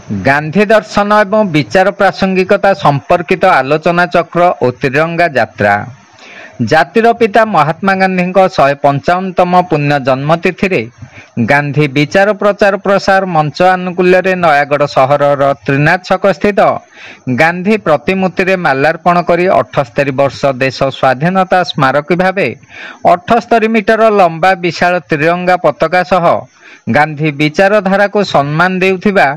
गांधी दर्शन एवं विचार प्रासंगिकता संपर्कित आलोचना चक्र और त्रिरंगा यात्रा। जातिर पिता महात्मा गांधी 155तम पुण्य जन्मतिथि रे गांधी विचार प्रचार प्रसार मंच आनुकूल्य नयागढ़ सहर त्रिनाथ छक स्थित गांधी प्रतिमूर्ति रे माल्यार्पण करी 78 वर्ष देश स्वाधीनता स्मारकी भावे 78 मीटर लंबा विशाल त्रिरंगा पताका सह गांधी विचारधारा को सम्मान देउथिबा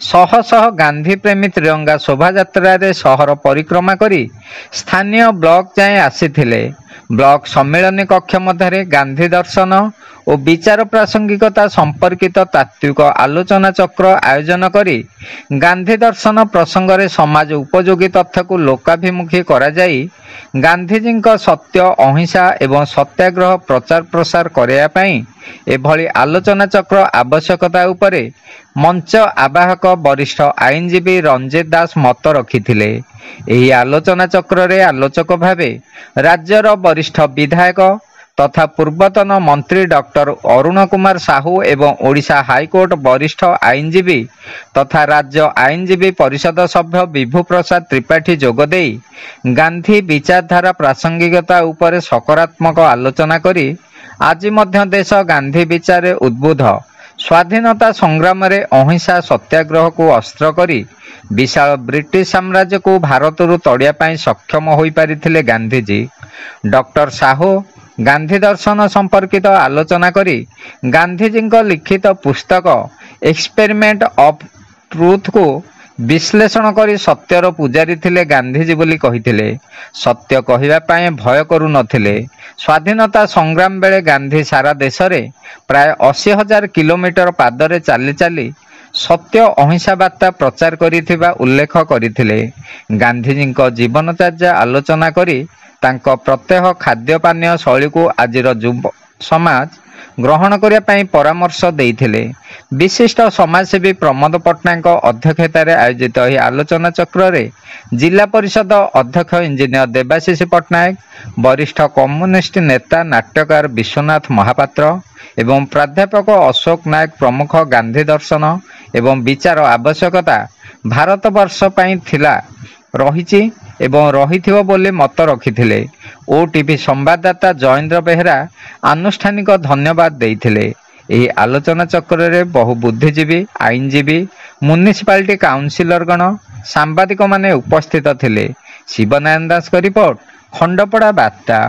शह शह गांधी प्रेमी त्रिरंगा शोभा यात्रा रे शहर परिक्रमा करी स्थानीय ब्लॉक जाए आसीथिले। ब्लॉक सम्मेलन कक्ष मध्य गांधी दर्शन और विचार प्रासंगिकता संपर्कित तात्विक आलोचना चक्र आयोजन करी गांधी दर्शन प्रसंग रे समाज उपयोगी तथ्य को लोकाभिमुखी करा जाई गांधीजी सत्य अहिंसा एवं सत्याग्रह प्रचार प्रसार करने पई एभली आलोचना चक्र आवश्यकता उपरे मंच आवाहक वरिष्ठ आईनजीवी रंजित दास मत रखिथिले। एही आलोचना चक्र रे आलोचक भावे राज्यर वरिष्ठ विधायक तथा पूर्वतन मंत्री डॉक्टर अरुण कुमार साहू एवं ओडिशा हाईकोर्ट वरिष्ठ आईनजीवी तथा राज्य आईनजीवी परिषद सभ्य विभू प्रसाद त्रिपाठी जोगदे गांधी विचारधारा प्रासंगिकता उपरे सकारात्मक आलोचना करी आज मध्य देश गांधी विचार उद्बुद्ध स्वाधीनता संग्राम रे अहिंसा सत्याग्रह को अस्त्र करी विशाल ब्रिटिश साम्राज्य को भारत रु तड़िया पाई सक्षम होई पारिथिले गांधीजी। डॉक्टर साहू गांधी दर्शन संपर्कित आलोचना करी गांधीजी लिखित पुस्तक एक्सपेरिमेंट ऑफ ट्रूथ को विश्लेषण करी सत्यर पूजारी थिले गांधीजी बोली कहिथिले। सत्य कहिबा पाए भय करू नथिले। स्वाधीनता संग्राम बेले गांधी सारा देश रे प्राय 80,000 किलोमीटर पादरे चाली चाली सत्य अहिंसा बार्ता प्रचार करिथिबा उल्लेख करिथिले। गांधीजी जीवनचर्या आलोचना करी तांको प्रत्यह खाद्य पानीय शैली को आजिर युव समाज ग्रहण करने परामर्श देइथिले। विशिष्ट समाजसेवी प्रमोद पट्टनायक अध्यक्षतार आयोजित यह आलोचना चक्र रे जिला परिषद अध्यक्ष इंजीनियर देवाशीष पट्टनायक वरिष्ठ कम्युनिस्ट नेता नाट्यकार विश्वनाथ महापात्र एवं प्राध्यापक अशोक नायक प्रमुख गांधी दर्शन एवं विचार आवश्यकता भारत वर्ष पई थिला रहिछि एवं रहिथिबो बोली मत रखिथिले। ओटीवी संवाददाता जयेंद्र बेहरा आनुष्ठानिक धन्यवाद देइथिले। एही आलोचना चक्र रे बहु बुद्धिजीवी आईनजीवी म्युनिसिपालिटी काउंसिलरगण सांबादिक माने उपस्थित थिले। शिवनारायण दास का रिपोर्ट खंडपड़ा वार्ता।